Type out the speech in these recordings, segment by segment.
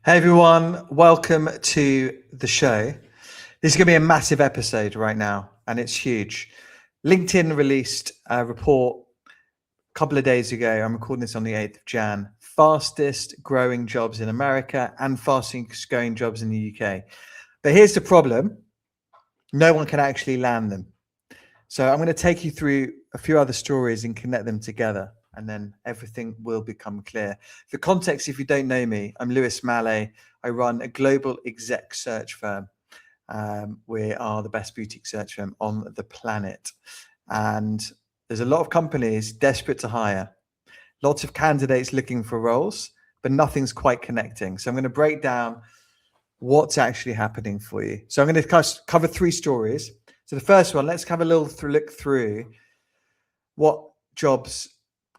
Hey everyone, welcome to the show. This is going to be a massive episode right now, and it's huge. LinkedIn released a report a couple of days ago. I'm recording this on the 8th of Jan. Fastest growing jobs in America and fastest growing jobs in the UK. But here's the problem. No one can actually land them. So I'm going to take you through a few other stories and connect them together, and then everything will become clear. For context, if you don't know me, I'm Lewis Maleh. I run a global exec search firm. We are the best boutique search firm on the planet. And there's a lot of companies desperate to hire, lots of candidates looking for roles, but nothing's quite connecting. So I'm going to break down what's actually happening for you. So I'm going to cover three stories. So the first one, let's have a little look through what jobs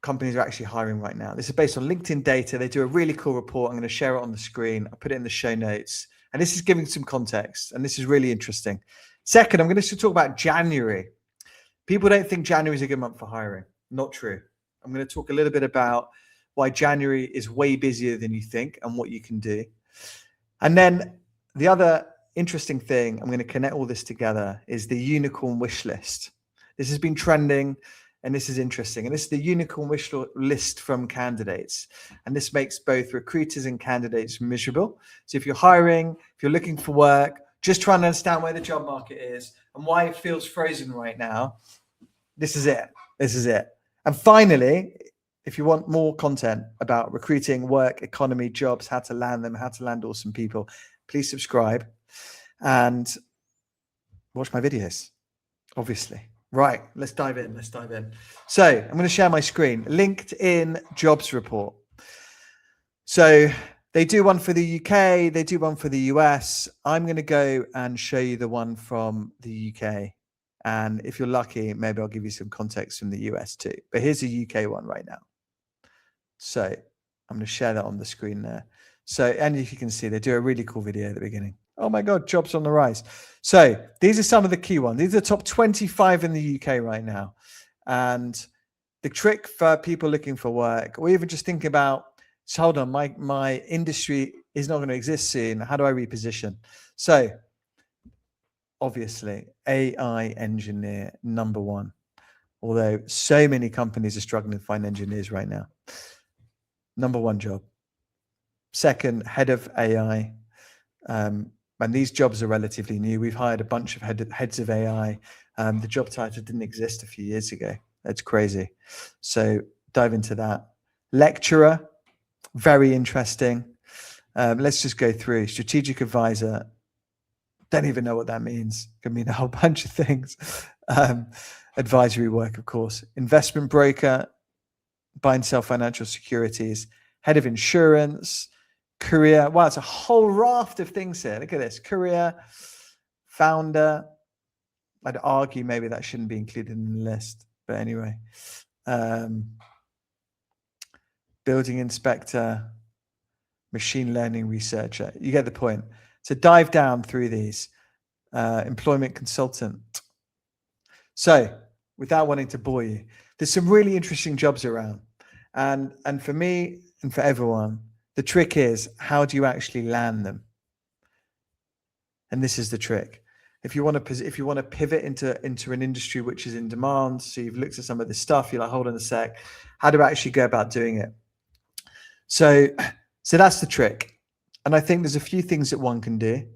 companies are actually hiring right now. This is based on LinkedIn data. They do a really cool report. I'm going to share it on the screen. I'll put it in the show notes. And this is giving some context. And this is really interesting. Second, I'm going to talk about January. People don't think January is a good month for hiring. Not true. I'm going to talk a little bit about why January is way busier than you think and what you can do. And then the other interesting thing, I'm going to connect all this together, is the unicorn wish list. This has been trending and this is interesting. And this is the unicorn wish list from candidates. And this makes both recruiters and candidates miserable. So if you're hiring, if you're looking for work, just trying to understand where the job market is and why it feels frozen right now, this is it. This is it. And finally, if you want more content about recruiting, work, economy, jobs, how to land them, how to land awesome people, please subscribe and watch my videos, obviously. Right, let's dive in. So I'm going to share my screen. LinkedIn jobs report. So they do one for the UK, they do one for the US. I'm going to go and show you the one from the UK. And if you're lucky, maybe I'll give you some context from the US too. But here's a UK one right now. So I'm going to share that on the screen there. So, and if you can see, they do a really cool video at the beginning. Oh my God, jobs on the rise. So these are some of the key ones. These are the top 25 in the UK right now. And the trick for people looking for work, or even just thinking about, so hold on, my industry is not going to exist soon. How do I reposition? So obviously, AI engineer, number one. Although so many companies are struggling to find engineers right now. Number one job. Second, head of AI. And these jobs are relatively new. We've hired a bunch of heads of AI. The job title didn't exist a few years ago. That's crazy. So dive into that. Lecturer, very interesting. Let's just go through. Strategic advisor. Don't even know what that means. Could mean a whole bunch of things. Advisory work, of course. Investment broker, buy and sell financial securities. Head of insurance. Career. Wow, it's a whole raft of things here. Look at this. Career, founder. I'd argue maybe that shouldn't be included in the list. But anyway. Building inspector, machine learning researcher. You get the point. So dive down through these. Employment consultant. So without wanting to bore you, there's some really interesting jobs around. And for me and for everyone, the trick is, how do you actually land them? And this is the trick. If you want to pivot into an industry which is in demand, so you've looked at some of this stuff, you're like, hold on a sec, how do I actually go about doing it? So that's the trick. And I think there's a few things that one can do.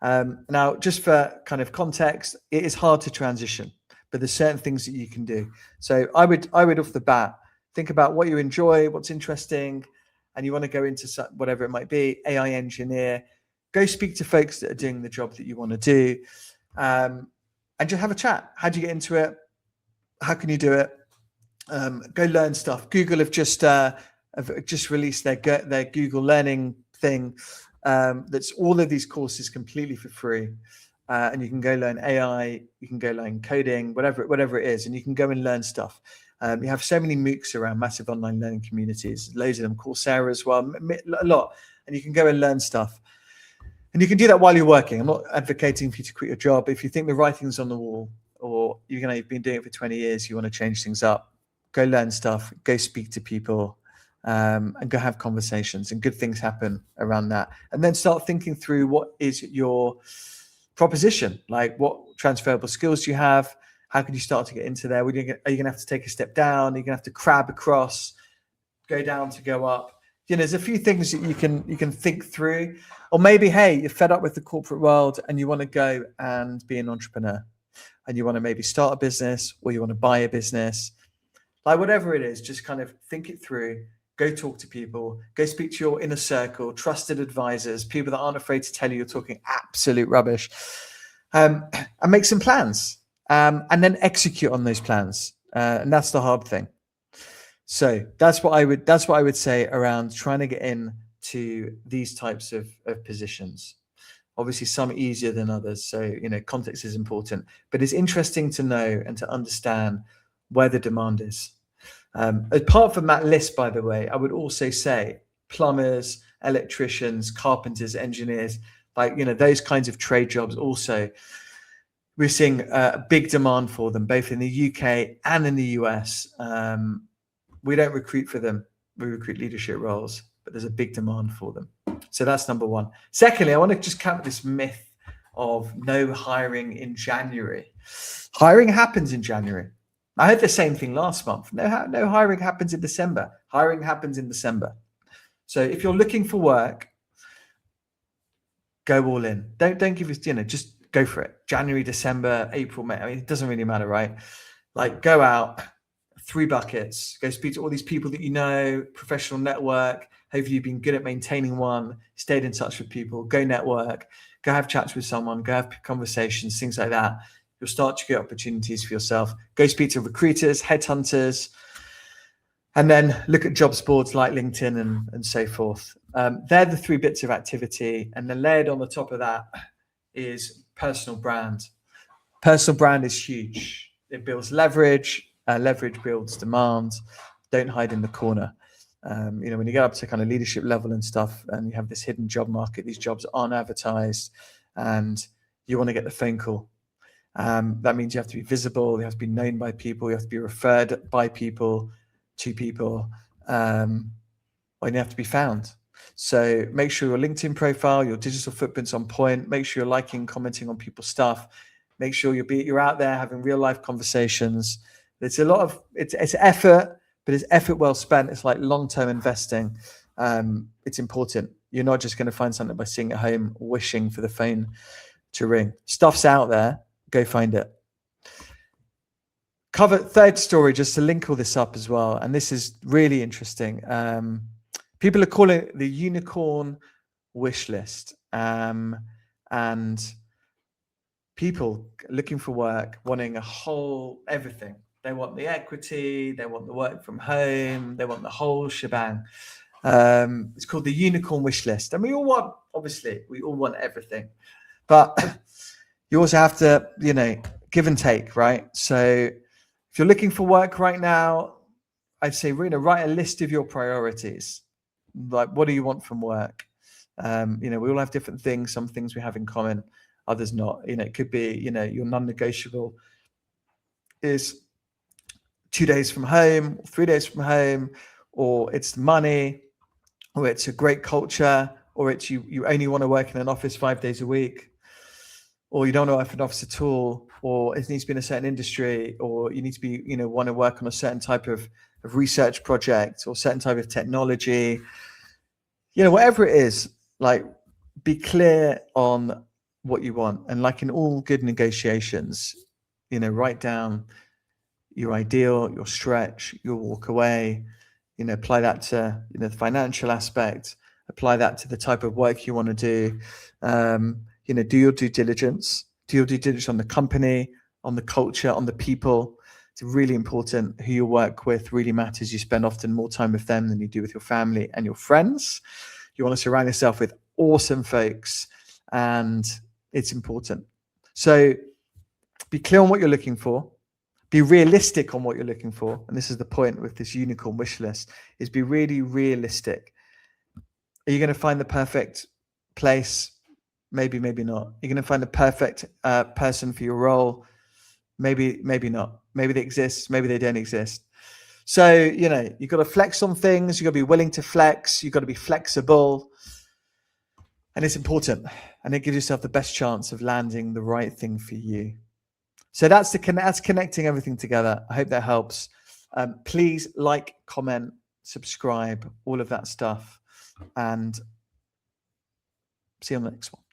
Now, just for kind of context, it is hard to transition, but there's certain things that you can do. So I would off the bat, think about what you enjoy, what's interesting, and you want to go into whatever it might be, AI engineer, go speak to folks that are doing the job that you want to do, and just have a chat. How do you get into it? How can you do it? Go learn stuff. Google have just released their Google Learning thing. That's all of these courses completely for free. And you can go learn AI, you can go learn coding, whatever it is, and you can go and learn stuff. You have so many MOOCs around, massive online learning communities, loads of them, Coursera as well, a lot. And you can go and learn stuff. And you can do that while you're working. I'm not advocating for you to quit your job. If you think the writing's on the wall, or you've been doing it for 20 years, you want to change things up, go learn stuff, go speak to people, and go have conversations, and good things happen around that. And then start thinking through what is your proposition, like what transferable skills do you have? How can you start to get into there? Are you going to have to take a step down? Are you going to have to crab across, go down to go up? There's a few things that you can think through. Or maybe, hey, you're fed up with the corporate world and you want to go and be an entrepreneur, and you want to maybe start a business, or you want to buy a business. Like whatever it is, just kind of think it through. Go talk to people, go speak to your inner circle, trusted advisors, people that aren't afraid to tell you you're talking absolute rubbish, and make some plans, and then execute on those plans. And that's the hard thing. So that's what I would say around trying to get into these types of positions. Obviously, some easier than others. So, context is important, but it's interesting to know and to understand where the demand is. Apart from that list, by the way, I would also say plumbers, electricians, carpenters, engineers, like, those kinds of trade jobs also, we're seeing a big demand for them, both in the UK and in the US. We don't recruit for them. We recruit leadership roles, but there's a big demand for them. So that's number one. Secondly, I want to just counter this myth of no hiring in January. Hiring happens in January. I heard the same thing last month. No hiring happens in December. Hiring happens in December. So if you're looking for work, go all in. Don't give us, just go for it. January, December, April, May. I mean, it doesn't really matter, right? Like, go out, 3 buckets, go speak to all these people that you know, professional network. Hopefully you've been good at maintaining one, stayed in touch with people, go network, go have chats with someone, go have conversations, things like that. You'll start to get opportunities for yourself. Go speak to recruiters, headhunters, and then look at jobs boards like LinkedIn and so forth. They're the 3 bits of activity. And then layered on the top of that is personal brand. Personal brand is huge. It builds leverage. Leverage builds demand. Don't hide in the corner. When you get up to kind of leadership level and stuff, and you have this hidden job market, these jobs aren't advertised, and you want to get the phone call. That means you have to be visible. You have to be known by people. You have to be referred by people to people, and you have to be found. So make sure your LinkedIn profile, your digital footprint's on point. Make sure you're liking, commenting on people's stuff. Make sure you're out there having real life conversations. It's a lot of it's effort, but it's effort well spent. It's like long-term investing. It's important. You're not just going to find something by sitting at home wishing for the phone to ring. Stuff's out there. Go find it. Third story, just to link all this up as well, and this is really interesting. People are calling it the unicorn wish list, and people looking for work, wanting everything. They want the equity, they want the work from home, they want the whole shebang. It's called the unicorn wish list. And we all want everything. But you also have to, give and take, right? So if you're looking for work right now, I'd say, write a list of your priorities. Like, what do you want from work? We all have different things. Some things we have in common, others not. It could be, your non-negotiable is 2 days from home, 3 days from home, or it's money, or it's a great culture, or it's you only want to work in an office 5 days a week, or you don't want to work in an office at all, or it needs to be in a certain industry, or you need to be, want to work on a certain type of research project or certain type of technology. Whatever it is, like, be clear on what you want. And like in all good negotiations, write down your ideal, your stretch, your walk away, apply that to, the financial aspect, apply that to the type of work you want to do. Do your due diligence, on the company, on the culture, on the people. It's really important who you work with, really matters. You spend often more time with them than you do with your family and your friends. You want to surround yourself with awesome folks, and it's important. So be clear on what you're looking for. Be realistic on what you're looking for. And this is the point with this unicorn wish list, is be really realistic. Are you going to find the perfect place? Maybe, maybe not. You're going to find the perfect person for your role? Maybe not. Maybe they exist. Maybe they don't exist. So, you've got to flex on things. You've got to be willing to flex. You've got to be flexible. And it's important. And it gives yourself the best chance of landing the right thing for you. So that's connecting everything together. I hope that helps. Please like, comment, subscribe, all of that stuff. And see you on the next one.